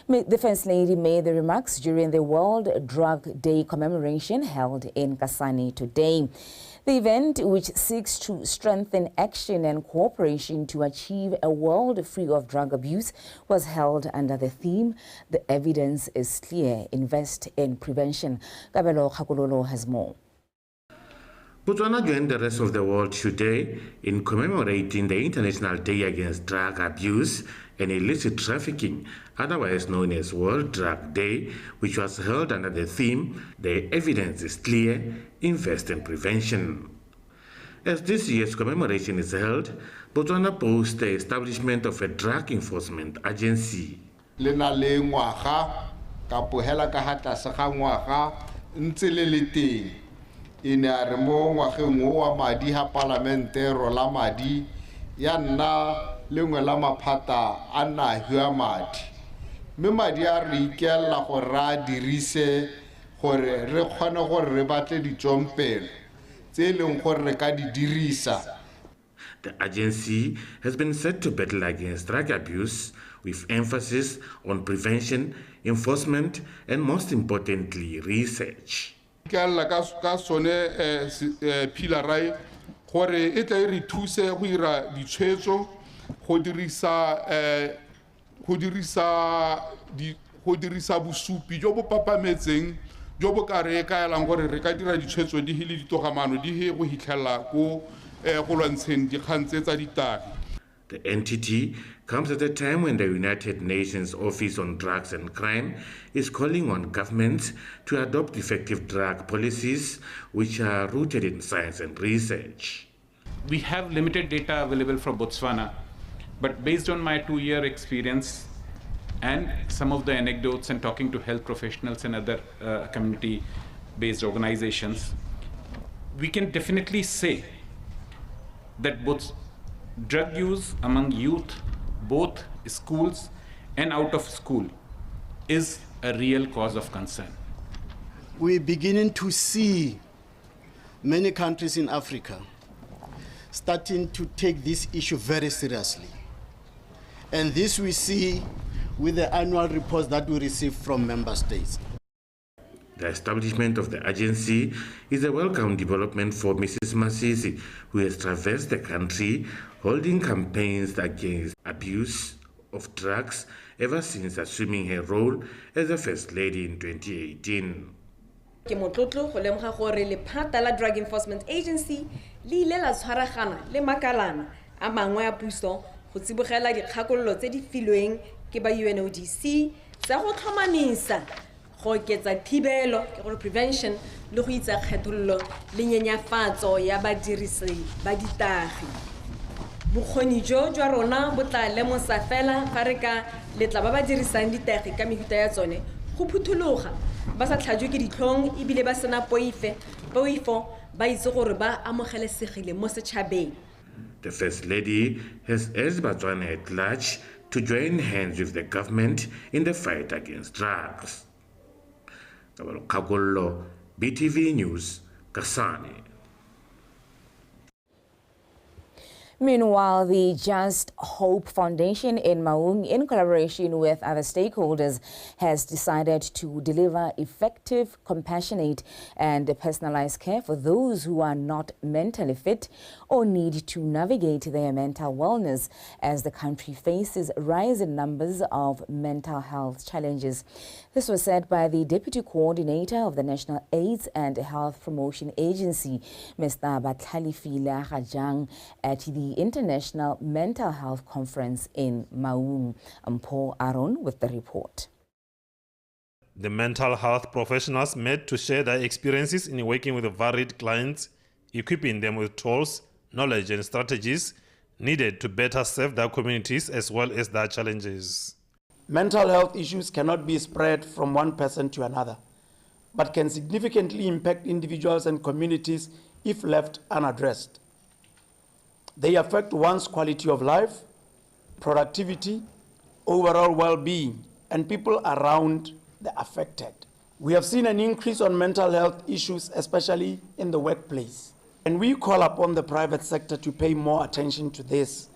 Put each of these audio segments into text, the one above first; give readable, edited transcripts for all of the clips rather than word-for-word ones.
The First Lady made the remarks during the World Drug Day commemoration held in Kasane today. The event, which seeks to strengthen action and cooperation to achieve a world free of drug abuse, was held under the theme, "The Evidence is Clear, Invest in Prevention." Kabelo Khakulolo has more. Botswana joined the rest of the world today in commemorating the International Day Against Drug Abuse and Illicit Trafficking, otherwise known as World Drug Day, which was held under the theme, "The Evidence is Clear, Invest in Prevention." As this year's commemoration is held, Botswana boasts the establishment of a drug enforcement agency. Ine a re mo ngwageng o wa madi ha palamente rola madi ya nna lengwe la maphata a nahi a madi mme madi a re ikela gore a dirise gore re kgone gore re batle ditsompelo tse leng gore re ka di dirisa. The agency has been set to battle against drug abuse with emphasis on prevention, enforcement, and most importantly, research. Ka sone pilarai gore e tla re thuse go ira ditshwetso go dirisa bosupi jo bo papametseng jo bo ka re kaelang gore re ka dira ditshwetso di hile ditogamano di he go hitlhela go go lwantsheng dikgang tse tsa ditagi. The entity comes at a time when the United Nations Office on Drugs and Crime is calling on governments to adopt effective drug policies which are rooted in science and research. We have limited data available from Botswana, but based on my 2-year experience and some of the anecdotes and talking to health professionals and other community-based organizations, we can definitely say that both drug use among youth, both schools and out of school, is a real cause of concern. We're beginning to see many countries in Africa starting to take this issue very seriously. And this we see with the annual reports that we receive from member states. The establishment of the agency is a welcome development for Mrs. Masisi, who has traversed the country holding campaigns against abuse of drugs ever since assuming her role as the First Lady in 2018. Ke motlotlo go lemoga gore lephata la Drug Enforcement Agency le ile la tshwaragana le makalana a mangwe a puso go tsibogela dikgakololo tse di filweng ke ba UNODC tsa go tlhomamisa go oketsa thibelo ke gore prevention le go itsa kgethololo le nyenyafatso ya badirisi ba ditagi. Bokgoni jo jwa rona bo tla lemosa fela fa re ka letla ba ba dirisang ditagi ka mehuta ya tsone go phuthologa ba sa tlhajwe ke ditlhong ebile ba sena poifo ba itse gore ba amogelesegile mo setšhabeng. The First Lady has urged Botswana at large to join hands with the government in the fight against drugs. Kagollo, BTV News, Kasane. Meanwhile, the Just Hope Foundation in Maung, in collaboration with other stakeholders, has decided to deliver effective, compassionate and personalized care for those who are not mentally fit or need to navigate their mental wellness as the country faces rising numbers of mental health challenges. This was said by the Deputy Coordinator of the National AIDS and Health Promotion Agency, Mr. Batlalifila Rajang, at the International Mental Health Conference in Maung. Paul Aaron with the report. The mental health professionals met to share their experiences in working with varied clients, equipping them with tools, knowledge and strategies needed to better serve their communities as well as their challenges. Mental health issues cannot be spread from one person to another, but can significantly impact individuals and communities if left unaddressed. They affect one's quality of life, productivity, overall well-being, and people around the affected. We have seen an increase on mental health issues, especially in the workplace. And we call upon the private sector to pay more attention to this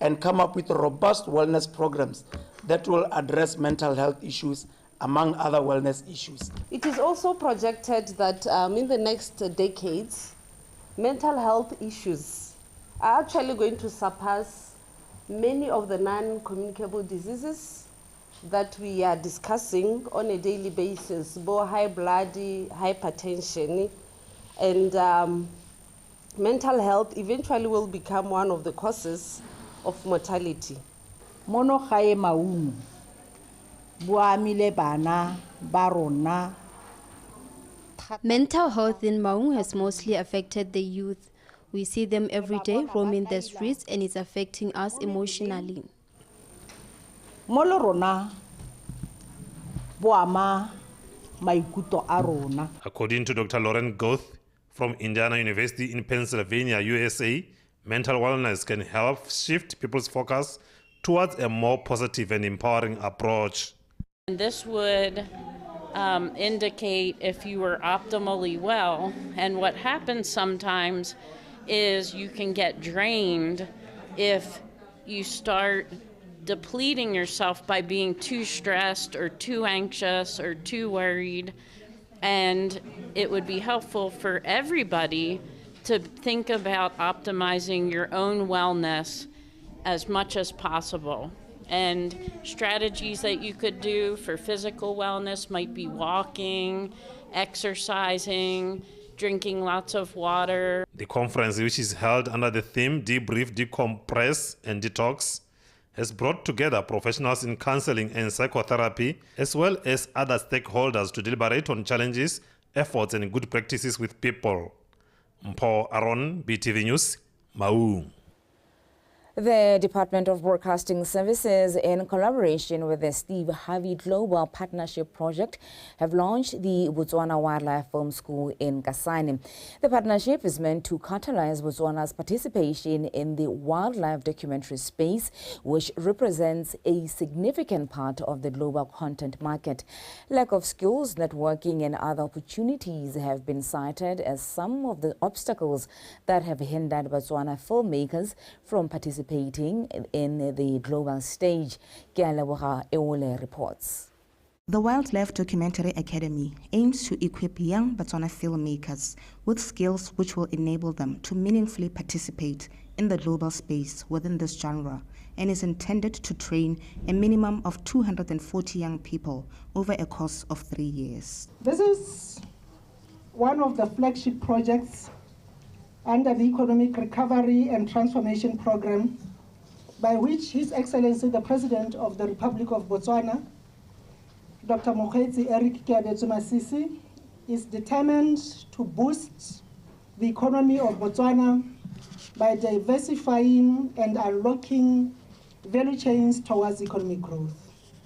and come up with robust wellness programs that will address mental health issues, among other wellness issues. It is also projected that in the next decades, mental health issues are actually going to surpass many of the non-communicable diseases that we are discussing on a daily basis, both high blood, hypertension, and mental health eventually will become one of the causes of mortality. Mono gae maungo bo amile bana ba rona. Mental health in Maung has mostly affected the youth. We see them every day roaming the streets, and it's affecting us emotionally. Molo rona bo ama maikuto a rona. According to Dr. Lauren Goth from Indiana University in Pennsylvania, USA, mental wellness can help shift people's focus towards a more positive and empowering approach. And this would indicate if you were optimally well. And what happens sometimes is you can get drained if you start depleting yourself by being too stressed or too anxious or too worried. And it would be helpful for everybody to think about optimizing your own wellness as much as possible. And strategies that you could do for physical wellness might be walking, exercising, drinking lots of water. The conference, which is held under the theme Debrief, Decompress and Detox, has brought together professionals in counseling and psychotherapy, as well as other stakeholders to deliberate on challenges, efforts, and good practices with people. Mpo Aaron, BTV News, Maung. The Department of Broadcasting Services, in collaboration with the Steve Harvey Global Partnership Project, have launched the Botswana Wildlife Film School in Kasane. The partnership is meant to catalyze Botswana's participation in the wildlife documentary space, which represents a significant part of the global content market. Lack of skills, networking, and other opportunities have been cited as some of the obstacles that have hindered Botswana filmmakers from participating in the global stage. Kialeboga Eole reports. The Wildlife Documentary Academy aims to equip young Botswana filmmakers with skills which will enable them to meaningfully participate in the global space within this genre, and is intended to train a minimum of 240 young people over a course of 3 years. This is one of the flagship projects under the Economic Recovery and Transformation Program, by which His Excellency the President of the Republic of Botswana, Dr. Mokgweetsi Eric Keabetswe-Masisi, is determined to boost the economy of Botswana by diversifying and unlocking value chains towards economic growth.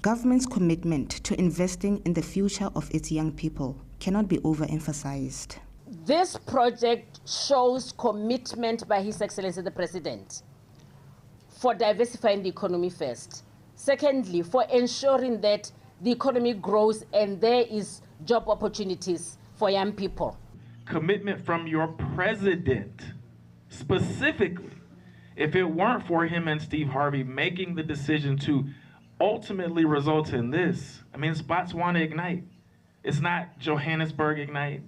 Government's commitment to investing in the future of its young people cannot be overemphasized. This project shows commitment by His Excellency the President for diversifying the economy first. Secondly, for ensuring that the economy grows and there is job opportunities for young people. Commitment from your president, specifically. If it weren't for him and Steve Harvey making the decision to ultimately result in this, I mean, it's Botswana Ignite. It's not Johannesburg Ignite.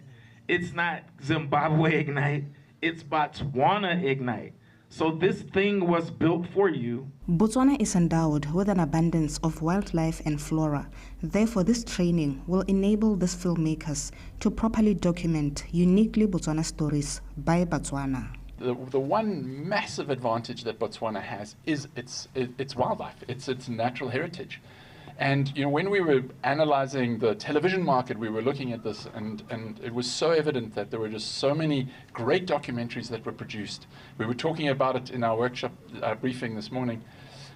It's not Zimbabwe Ignite, it's Botswana Ignite. So this thing was built for you. Botswana is endowed with an abundance of wildlife and flora. Therefore, this training will enable these filmmakers to properly document uniquely Botswana stories by Botswana. The one massive advantage that Botswana has is its wildlife, its natural heritage. And when we were analyzing the television market, we were looking at this, and it was so evident that there were just so many great documentaries that were produced. We were talking about it in our workshop briefing this morning,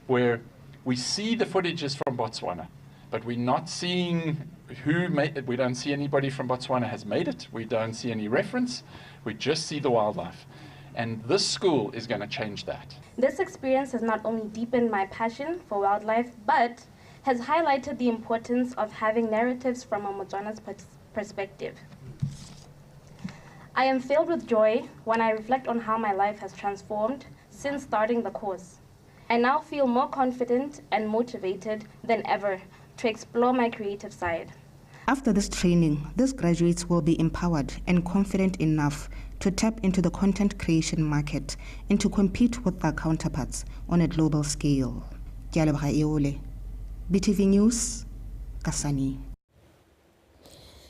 where we see the footages from Botswana, but we're not seeing who made it. We don't see anybody from Botswana has made it. We don't see any reference. We just see the wildlife. And this school is going to change that. This experience has not only deepened my passion for wildlife, but has highlighted the importance of having narratives from a Botswana's perspective. I am filled with joy when I reflect on how my life has transformed since starting the course. I now feel more confident and motivated than ever to explore my creative side. After this training, these graduates will be empowered and confident enough to tap into the content creation market and to compete with their counterparts on a global scale. BTV News, Kasani.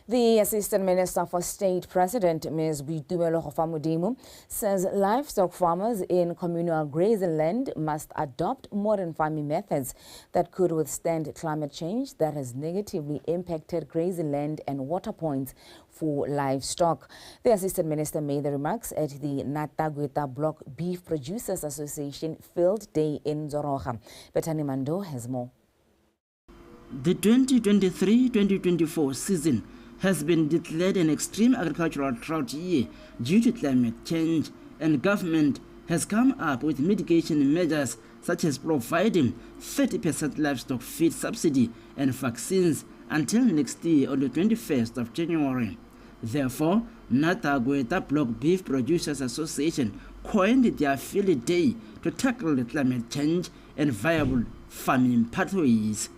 The Assistant Minister for State President, Ms. Boitumelo Kgofamodimo, says livestock farmers in communal grazing land must adopt modern farming methods that could withstand climate change that has negatively impacted grazing land and water points for livestock. The Assistant Minister made the remarks at the Natagweta Block Beef Producers Association Field Day in Zoroga. Bethany Mando has more. The 2023-2024 season has been declared an extreme agricultural drought year due to climate change, and government has come up with mitigation measures such as providing 30% livestock feed subsidy and vaccines until next year on the 21st of January. Therefore, Natagweta Block Beef Producers Association coined their field day to tackle the climate change and viable farming pathways.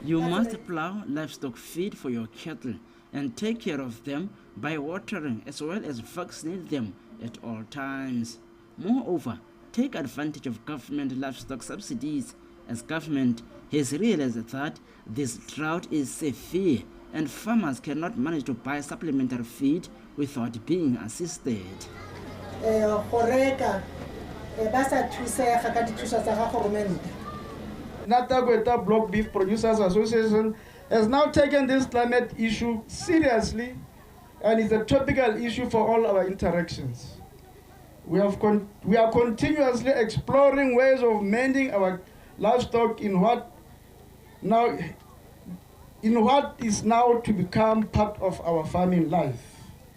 You must plow livestock feed for your cattle and take care of them by watering as well as vaccinate them at all times. Moreover, take advantage of government livestock subsidies, as government has realized that this drought is severe and farmers cannot manage to buy supplementary feed without being assisted. Natagweta Block Beef Producers Association has now taken this climate issue seriously, and it's a topical issue for all our interactions. We are continuously exploring ways of mending our livestock in what is now to become part of our farming life.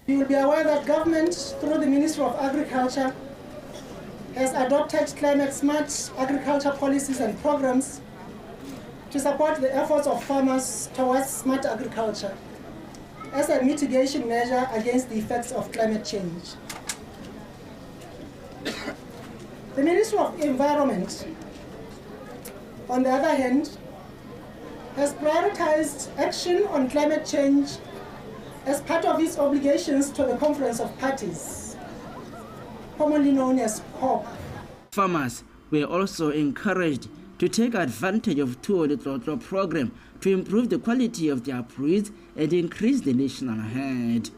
You will be aware that government, through the Ministry of Agriculture, has adopted climate-smart agriculture policies and programs to support the efforts of farmers towards smart agriculture as a mitigation measure against the effects of climate change. The Ministry of Environment, on the other hand, has prioritized action on climate change as part of its obligations to the Conference of Parties, commonly known as COP. Farmers were also encouraged to take advantage of the program to improve the quality of their breeds and increase the national herd.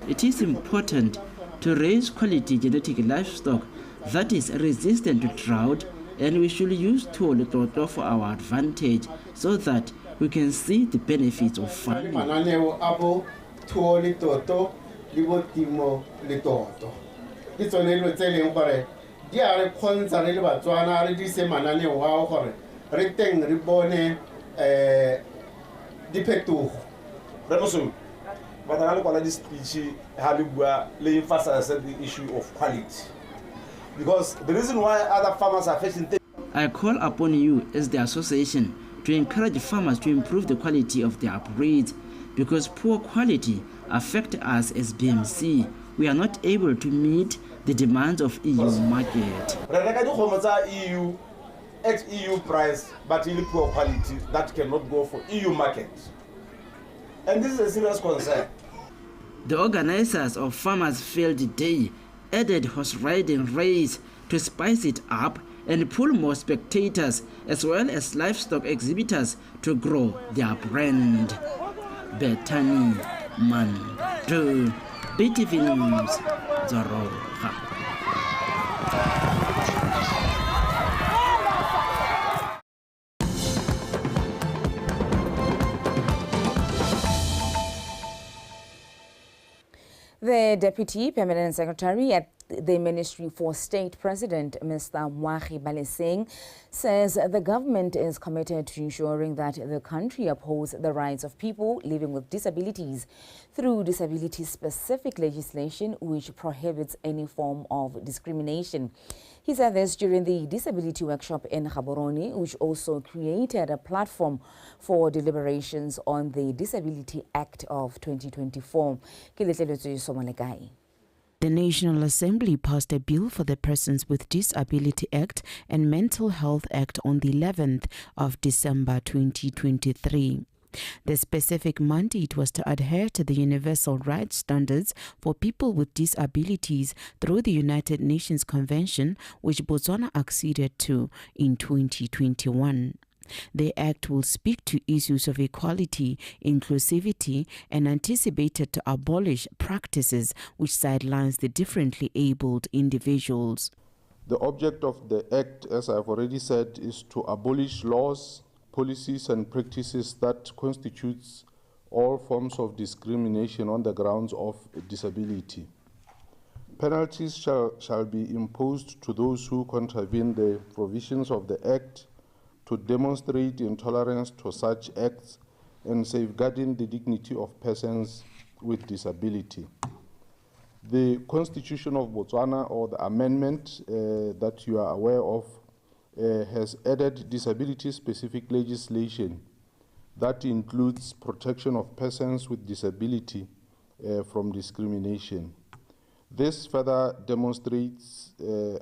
It is important to raise quality genetic livestock that is resistant to drought, and we should use Tuolitoto for our advantage so that we can see the benefits of farming. The issue of quality. Because the reason why other farmers are facing things. I call upon you as the association to encourage farmers to improve the quality of their breeds, because poor quality affects us as BMC. We are not able to meet the demands of EU market. EU at EU price, but really poor quality that cannot go for EU market. And this is a serious concern. The organizers of Farmers Field Day added horse riding race to spice it up and pull more spectators as well as livestock exhibitors to grow their brand. Bethany Mando, BTV News, Zoroga. The Deputy Permanent Secretary at the Ministry for State President, Mr. Moagi Baleseng, says the government is committed to ensuring that the country upholds the rights of people living with disabilities through disability-specific legislation which prohibits any form of discrimination. He said this during the disability workshop in Gaborone, which also created a platform for deliberations on the Disability Act of 2024. The National Assembly passed a bill for the Persons with Disability Act and Mental Health Act on the 11th of December 2023. The specific mandate was to adhere to the universal rights standards for people with disabilities through the United Nations Convention, which Botswana acceded to in 2021. The Act will speak to issues of equality, inclusivity, and anticipated to abolish practices which sidelines the differently abled individuals. The object of the Act, as I've already said, is to abolish laws, policies, and practices that constitutes all forms of discrimination on the grounds of disability. Penalties shall be imposed to those who contravene the provisions of the Act, to demonstrate intolerance to such acts and safeguarding the dignity of persons with disability. The Constitution of Botswana, or the amendment that you are aware of, has added disability-specific legislation that includes protection of persons with disability from discrimination. This further demonstrates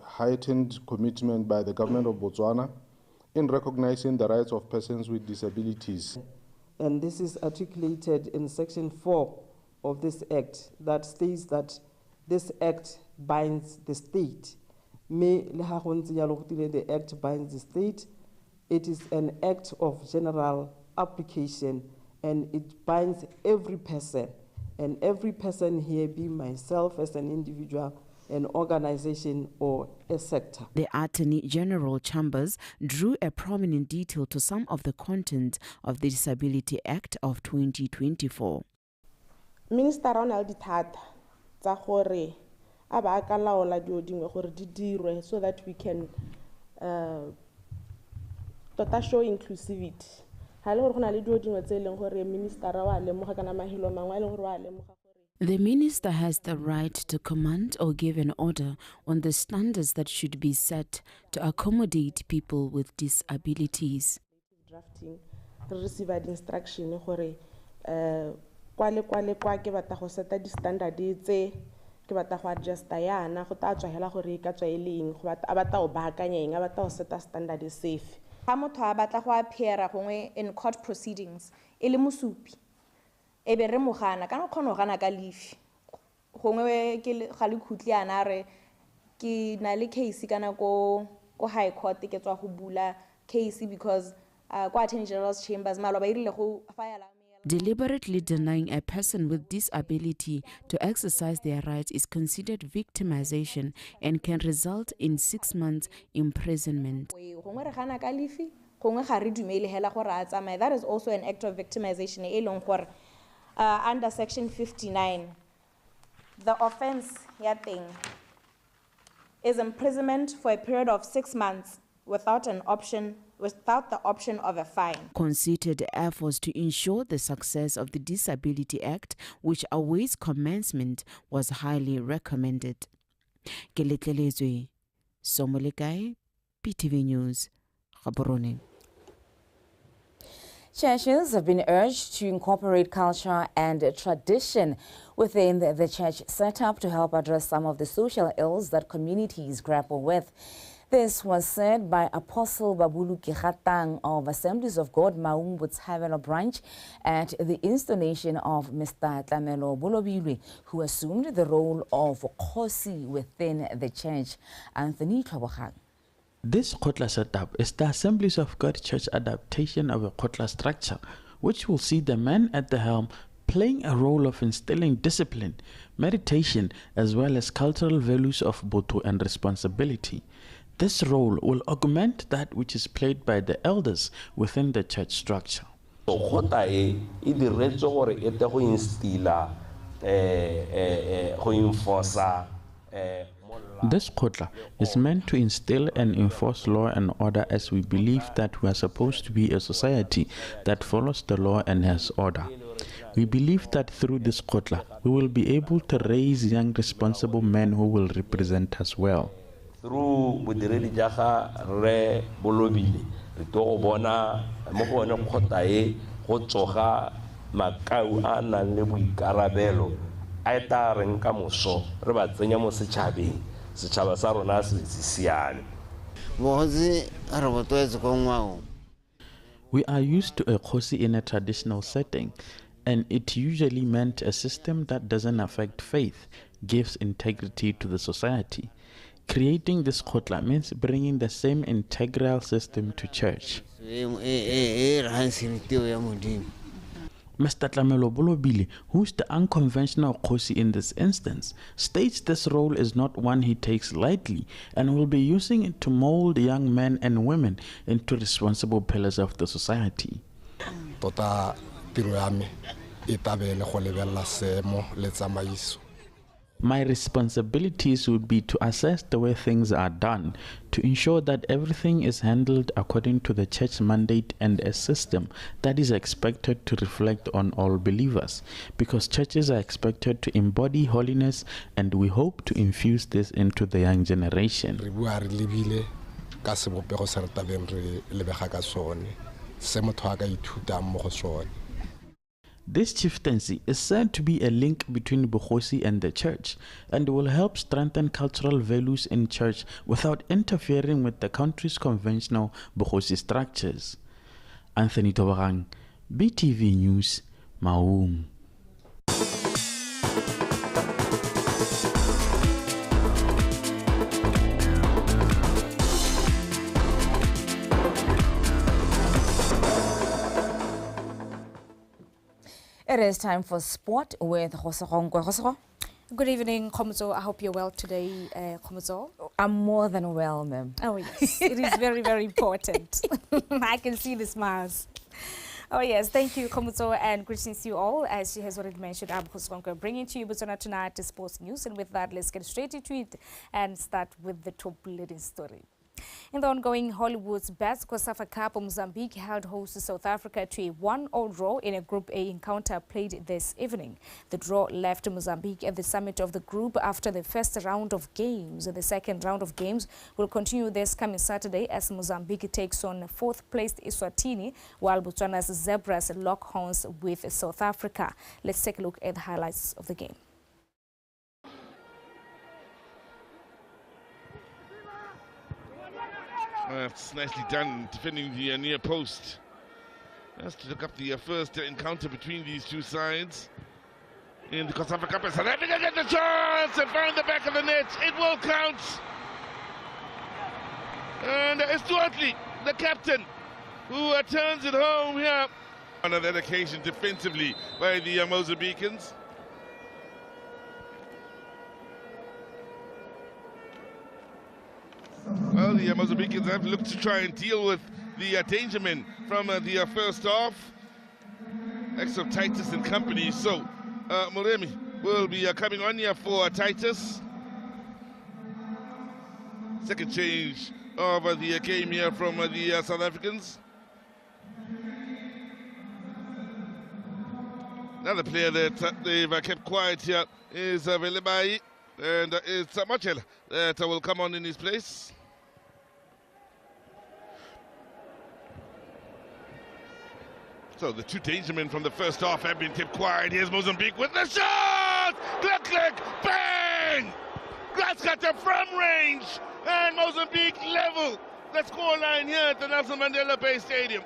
heightened commitment by the government of Botswana in recognizing the rights of persons with disabilities. And this is articulated in Section 4 of this Act that states that this Act binds the state. The Act binds the state. It is an act of general application and it binds every person. And every person here, be myself as an individual, an organization or a sector. The Attorney General Chambers drew a prominent detail to some of the content of the Disability Act of 2024. Minister Ronald Ditata tsa gore aba ka laola dio dingwe gore di dirwe so that we can tota show inclusivity. Ha le gore gona le dio dingwe tse leng gore minister wa lemoga kana mahilo mangwe le gore wa lemoga. The minister has the right to command or give an order on the standards that should be set to accommodate people with disabilities. Drafting, receive instruction gore kwale kwa ke batla go seta di standard tse ke batla go adjust yana go ta tswa hela gore ka tswa eleng go batla o baakanyeng a batla go seta standard safe. Ha motho a batla go appeara gongwe in court proceedings ele mosupi ebe re mogana kana khono gana ka leaf gongwe ke ga le khutli ana re ke na le case kana ko high court ke tswa go bula case because kwa attorney general's chambers malo ba irile go file. Deliberately denying a person with disability to exercise their rights is considered victimization and can result in 6 months imprisonment. That is also an act of victimization. Under Section 59, the offense is imprisonment for a period of 6 months without the option of a fine. Concerted efforts to ensure the success of the Disability Act, which awaits commencement, was highly recommended. Keletlelezwe Somolekai, PTV News, Gaborone. Churches have been urged to incorporate culture and tradition within the church setup to help address some of the social ills that communities grapple with. This was said by Apostle Babulu Kihatang of Assemblies of God Maung BOTSWANA branch at the installation of Mr. Tlamelo Bolobilwe, who assumed the role of Khosi within the church. Anthony Trabogang. This Kotla setup is the Assemblies of God Church adaptation of a Kotla structure, which will see the man at the helm playing a role of instilling discipline, meditation, as well as cultural values of Boto and responsibility. This role will augment that which is played by the elders within the church structure. This Kotla is meant to instill and enforce law and order, as we believe that we are supposed to be a society that follows the law and has order. We believe that through this Kotla, we will be able to raise young responsible men who will represent us well. through bodiredi jaga re bolobile re to go bona mo go one kgota e go tsoga makau a nang le boikarabelo a eta reng ka moso re ba tsenya mo setšhabeng setšhaba sa rona se siane. We are used to a kgosi in a traditional setting, and it usually meant a system that doesn't affect faith, gives integrity to the society. Creating this khotla means bringing the same integral system to church. Mr. Tlamelo Bolobile, who's the unconventional kgosi in this instance, states this role is not one he takes lightly and will be using it to mold young men and women into responsible pillars of the society. My responsibilities would be to assess the way things are done, to ensure that everything is handled according to the church mandate and a system that is expected to reflect on all believers, because churches are expected to embody holiness, and we hope to infuse this into the young generation. This chieftaincy is said to be a link between Bokhosi and the church, and will help strengthen cultural values in church without interfering with the country's conventional Bokhosi structures. Anthony Tobarang, BTV News, Maung. It is time for sport with Khosero. Good evening, Khomozo. I hope you're well today, Khomozo. I'm more than well, ma'am. Oh, yes. It is very, very important. I can see the smiles. Oh, yes. Thank you, Khomozo, and greetings to you all. As she has already mentioned, I'm Khosero, bringing to you BOTSWANA Tonight sports news. And with that, let's get straight into it and start with the top leading story. In the ongoing Hollywood's Best COSAFA Cup, Mozambique held host to South Africa to a 1-1 draw in a Group A encounter played this evening. The draw left Mozambique at the summit of the group after the first round of games. The second round of games will continue this coming Saturday as Mozambique takes on fourth-placed Eswatini, while Botswana's Zebras lock horns with South Africa. Let's take a look at the highlights of the game. That's nicely done, defending the near post. Just to look up the first encounter between these two sides in the COSAFA Cup. South Africa get the chance and find the back of the net. It will count. And it's Stuartley, the captain, who turns it home here. On that occasion, defensively by the Mozambicans. Well, the Mozambicans have looked to try and deal with the dangermen from the first half. Ex of Titus and company. So, Moremi will be coming on here for Titus. Second change of the game here from the South Africans. Another player that they've kept quiet here is Velebai, and it's Machel that will come on in his place. So the two dangermen from the first half have been kept quiet. Here's Mozambique with the shot! Click, click, bang! Grasscutter from range, and Mozambique level the scoreline here at the Nelson Mandela Bay Stadium.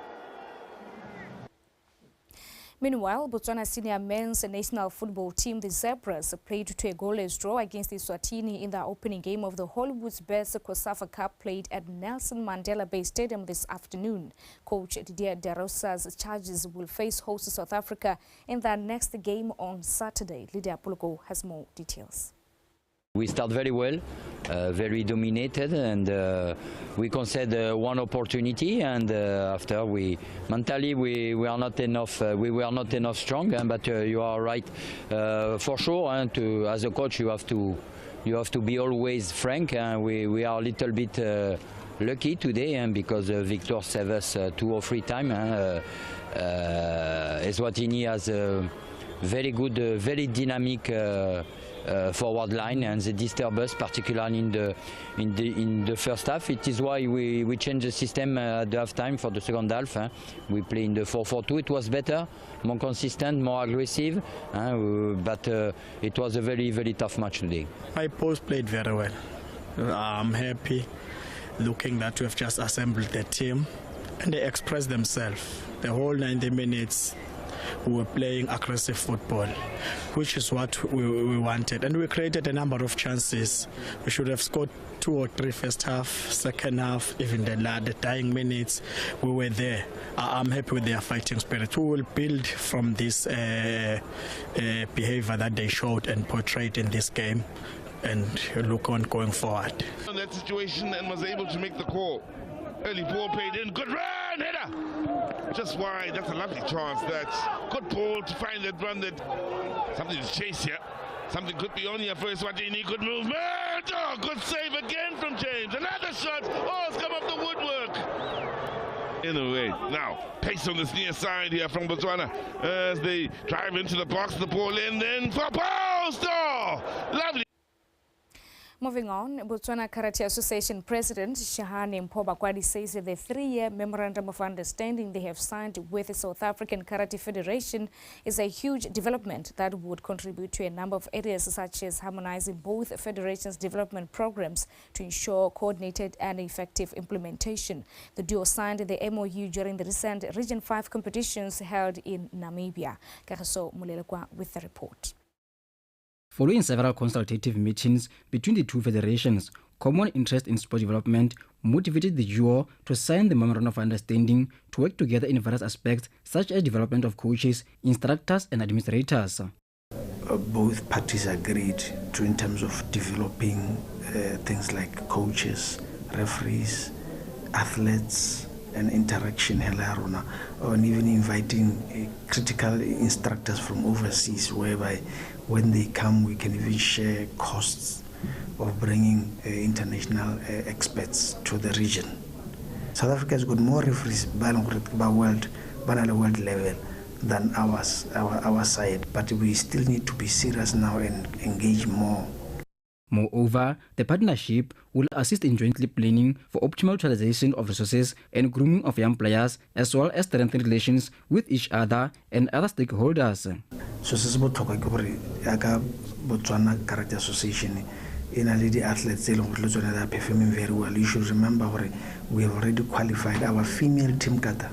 Meanwhile, Botswana senior men's national football team, the Zebras, played to a goalless draw against the Eswatini in the opening game of the Hollywood's Best COSAFA Cup played at Nelson Mandela Bay Stadium this afternoon. Coach Didier De Rosa's Chargers will face host South Africa in their next game on Saturday. Lydia Puloko has more details. We start very well, very dominated, and we concede one opportunity, and after we mentally we are not enough. We were not enough strong, but you are right for sure. And as a coach, you have to be always frank. And we are a little bit lucky today, and because Victor saved us 2 or 3 times. Eswatini has a very good, very dynamic forward line, and they disturb us, particularly in the first half. It is why we changed the system at the half time for the second half. We play in the 4-4-2. It was better, more consistent, more aggressive, but it was a very, very tough match today. My post played very well. I'm happy looking that we have just assembled the team and they expressed themselves. The whole 90 minutes we were playing aggressive football, which is what we wanted. And we created a number of chances. We should have scored 2 or 3 first half, second half, even the dying minutes, we were there. I'm happy with their fighting spirit. We will build from this behavior that they showed and portrayed in this game and look on going forward. On that situation and was able to make the call. Early ball played in, good run, header! Just wide, that's a lovely chance. That's good ball to find that run, that something to chase here. Something could be on here for Eswatini, good movement! Oh, good save again from James. Another shot, oh, it's come off the woodwork. In a way, now, pace on this near side here from Botswana as they drive into the box, the ball in, then for post! Oh, lovely. Moving on, Botswana Karate Association President Shahane Mpobakwadi says that the 3-year memorandum of understanding they have signed with the South African Karate Federation is a huge development that would contribute to a number of areas, such as harmonizing both federations' development programs to ensure coordinated and effective implementation. The duo signed the MOU during the recent Region 5 competitions held in Namibia. Kagiso Mulelekwa with the report. Following several consultative meetings between the two federations, common interest in sport development motivated the duo to sign the Memorandum of Understanding to work together in various aspects such as development of coaches, instructors and administrators. Both parties agreed to in terms of developing things like coaches, referees, athletes and interaction, and even inviting critical instructors from overseas, whereby when they come, we can even share costs of bringing international experts to the region. South Africa has got more referees by world level than our side, but we still need to be serious now and engage more. Moreover, the partnership will assist in jointly planning for optimal utilization of resources and grooming of young players, as well as strengthen relations with each other and other stakeholders. So Botswana Karate Association in a lady athletes that are performing very well. You should remember we have already qualified our female team kata.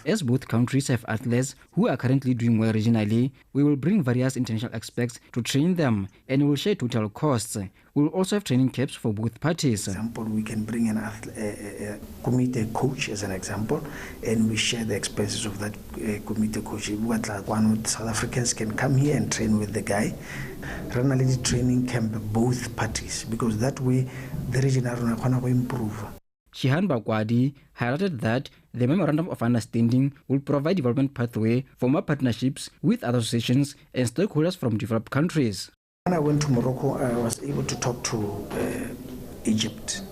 As both countries have athletes who are currently doing well regionally, we will bring various international experts to train them and we will share total costs. We will also have training camps for both parties. For example, we can bring a committee coach as an example, and we share the expenses of that committee coach. South Africans can come here and train with the guy. Run a little training camp both parties, because that way the region will improve. Shihan Bakwadi highlighted that the Memorandum of Understanding will provide development pathway for more partnerships with other associations and stakeholders from developed countries. When I went to Morocco, I was able to talk to Egypt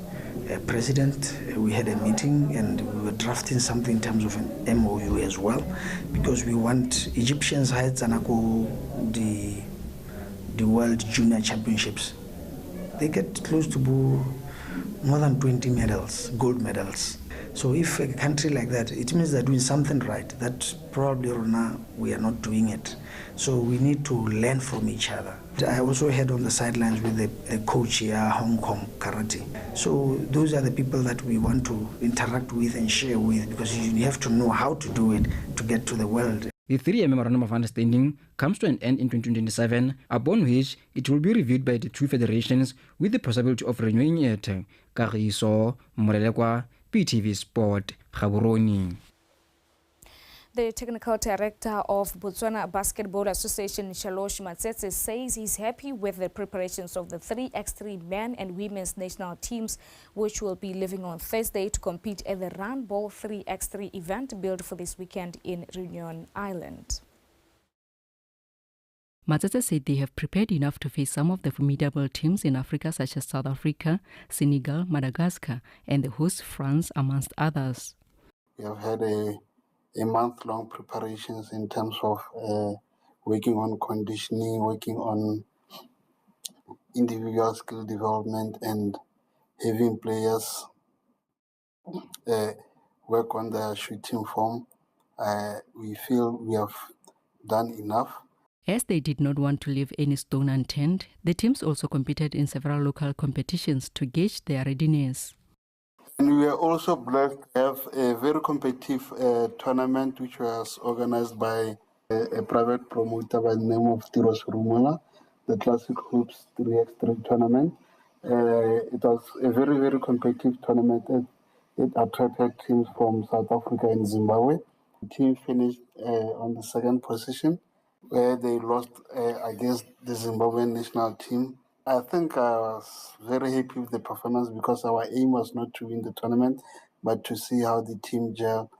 president. We had a meeting and we were drafting something in terms of an MOU as well, because we want Egyptians heights and the World Junior Championships. They get close to more than 20 medals, gold medals. So if a country like that, it means they're doing something right, that probably now we are not doing it. So we need to learn from each other. I also had on the sidelines with a coach here, Hong Kong Karate. So those are the people that we want to interact with and share with, because you have to know how to do it to get to the world. The 3-year Memorandum of Understanding comes to an end in 2027, upon which it will be reviewed by the two federations with the possibility of renewing it. Kagiso Morelekwa, PTV Sport, Gaborone. The technical director of Botswana Basketball Association, Shalosh Matsetse, says he's happy with the preparations of the 3x3 men and women's national teams, which will be leaving on Thursday to compete at the Round Ball 3x3 event built for this weekend in Reunion Island. Matsetse said they have prepared enough to face some of the formidable teams in Africa, such as South Africa, Senegal, Madagascar, and the host France, amongst others. We have had a month-long preparations in terms of working on conditioning, working on individual skill development and having players work on their shooting form. We feel we have done enough. As they did not want to leave any stone unturned, the teams also competed in several local competitions to gauge their readiness. And we are also blessed to have a very competitive tournament which was organized by a private promoter by the name of Tiros Rumula, the Classic Hoops 3x3 tournament. It was a very, very competitive tournament. It attracted teams from South Africa and Zimbabwe. The team finished on the second position, where they lost against the Zimbabwean national team. I think I was very happy with the performance because our aim was not to win the tournament, but to see how the team gel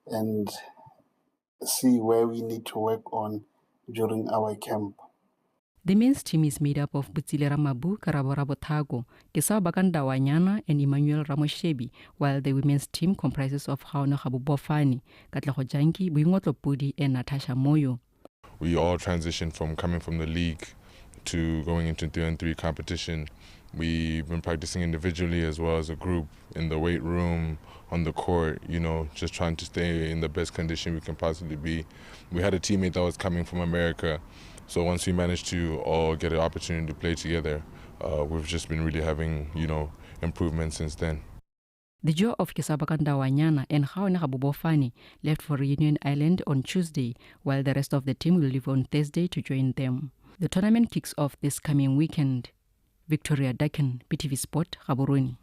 and see where we need to work on during our camp. The men's team is made up of Butsile Ramabu, Karabora Botago, Kesao Bakanda Wanyana, and Emmanuel Ramoshebi, while the women's team comprises of Haona Bofani, Katlaho Janki, Buingotlo Pudi, and Natasha Moyo. We all transitioned from coming from the league to going into 3-on-3 competition. We've been practicing individually as well as a group in the weight room, on the court, you know, just trying to stay in the best condition we can possibly be. We had a teammate that was coming from America, so once we managed to all get an opportunity to play together, we've just been really having, you know, improvements since then. The duo of Kesabakanda Wanyana and Haona Bofani left for Reunion Island on Tuesday, while the rest of the team will leave on Thursday to join them. The tournament kicks off this coming weekend. Victoria Dakin, BTV Sport, Gaborone.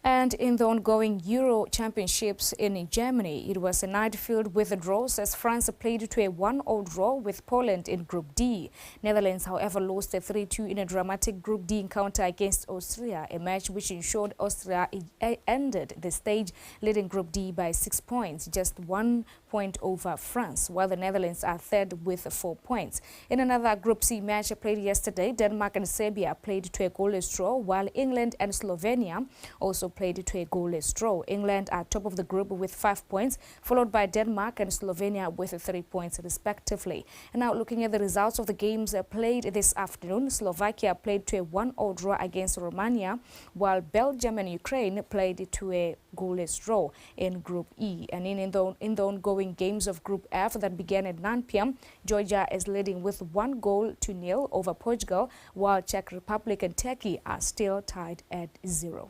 And in the ongoing Euro Championships in Germany, it was a night filled with draws as France played to a 1-0 draw with Poland in Group D. Netherlands, however, lost a 3-2 in a dramatic Group D encounter against Austria, a match which ensured Austria ended the stage leading Group D by 6 points, just 1 point over France, while the Netherlands are third with 4 points. In another Group C match played yesterday, Denmark and Serbia played to a goalless draw, while England and Slovenia also played to a goalless draw. England are top of the group with 5 points, followed by Denmark and Slovenia with 3 points respectively. And now looking at the results of the games played this afternoon, Slovakia played to a 1-0 draw against Romania, while Belgium and Ukraine played to a goalless draw in Group E. And in the ongoing games of Group F that began at 9 p.m, Georgia is leading with 1-0 over Portugal, while Czech Republic and Turkey are still tied at 0.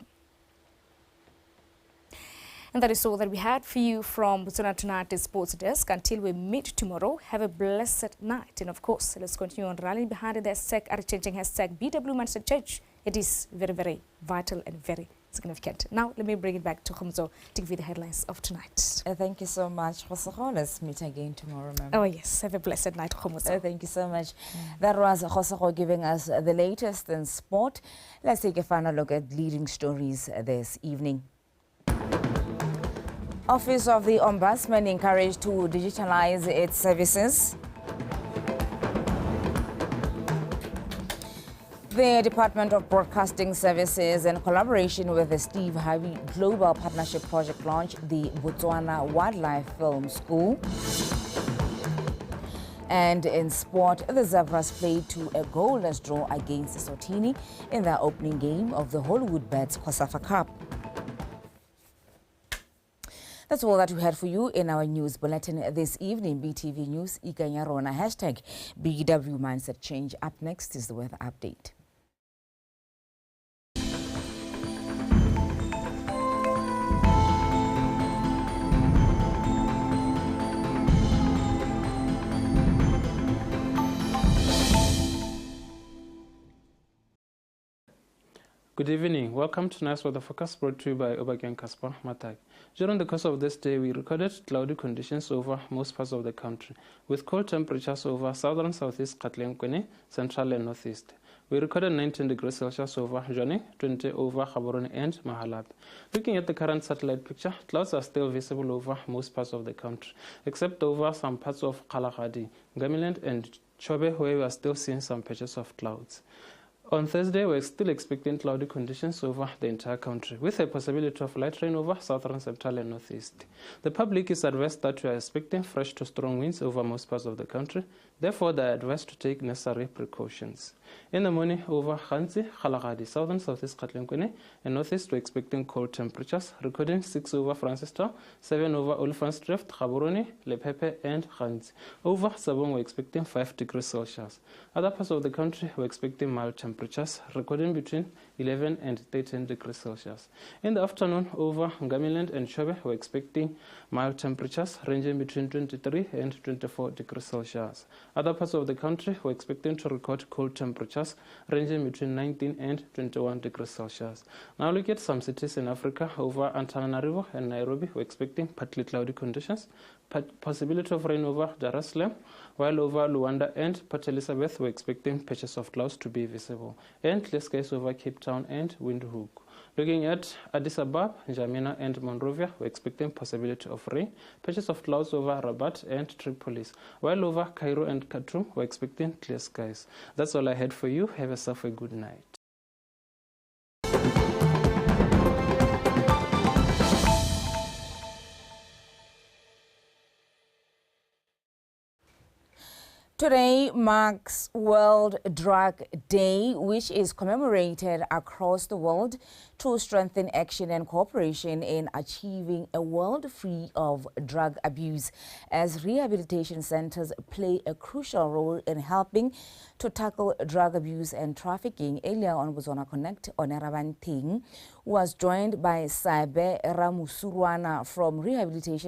And that is all that we had for you from Botswana Tonight Sports Desk. Until we meet tomorrow, have a blessed night. And of course, let's continue on rallying behind the changing hashtag BW Manchester Church. It is very, very vital and very significant. Now, let me bring it back to Khumzo to give you the headlines of tonight. Thank you so much, Khosokho. Let's meet again tomorrow, ma'am. Oh, yes. Have a blessed night, Khumzo. Thank you so much. That was Khosokho giving us the latest in sport. Let's take a final look at leading stories this evening. Office of the Ombudsman encouraged to digitalize its services. The Department of Broadcasting Services, in collaboration with the Steve Harvey Global Partnership Project, launched the Botswana Wildlife Film School. And in sport, the Zebras played to a goalless draw against Eswatini in their opening game of the Hollywood Bets COSAFA Cup. That's all that we had for you in our news bulletin this evening. BTV News, Ikanyarona, hashtag BW Mindset Change. Up next is the weather update. Good evening. Welcome to Nice Weather Focus, brought to you by Obagian Kasper Matag. During the course of this day, we recorded cloudy conditions over most parts of the country, with cold temperatures over southern southeast Katlenkweni, central and northeast. We recorded 19 degrees Celsius over Joni, 20 over Gaborone and Mahalapi. Looking at the current satellite picture, clouds are still visible over most parts of the country, except over some parts of Kalahadi, Gamiland and Chobe, where we are still seeing some patches of clouds. On Thursday, we're still expecting cloudy conditions over the entire country, with a possibility of light rain over southern, central, and northeast. The public is advised that we are expecting fresh to strong winds over most parts of the country. Therefore, they are advised to take necessary precautions. In the morning, over Khanzi, Kgalagadi, southern, southeast Katlenkwane, and northeast, we're expecting cold temperatures, recording 6 over Francistown, 7 over Olifantsdrift, Gaborone, Lepepe, and Khanzi. Over Sabong, we're expecting 5 degrees Celsius. Other parts of the country, we're expecting mild temperatures, recording between 11 and 13 degrees Celsius. In the afternoon, over Ngamiland and Chobe, we're expecting mild temperatures ranging between 23 and 24 degrees Celsius. Other parts of the country, we're expecting to record cold temperatures ranging between 19 and 21 degrees Celsius. Now look at some cities in Africa. Over Antananarivo and Nairobi, we're expecting partly cloudy conditions, possibility of rain over Dar es Salaam, while over Luanda and Port Elizabeth, we're expecting patches of clouds to be visible, and clear skies over Cape Town and Windhoek. Looking at Addis Ababa, N'Djamena, and Monrovia, we're expecting possibility of rain, patches of clouds over Rabat and Tripolis, while over Cairo and Khartoum, we're expecting clear skies. That's all I had for you. Have yourself a good night. Today marks World Drug Day, which is commemorated across the world to strengthen action and cooperation in achieving a world free of drug abuse, as rehabilitation centers play a crucial role in helping to tackle drug abuse and trafficking. Earlier on BOTSWANA Connect, Oneraban Ting was joined by Sabe Ramusurwana from rehabilitation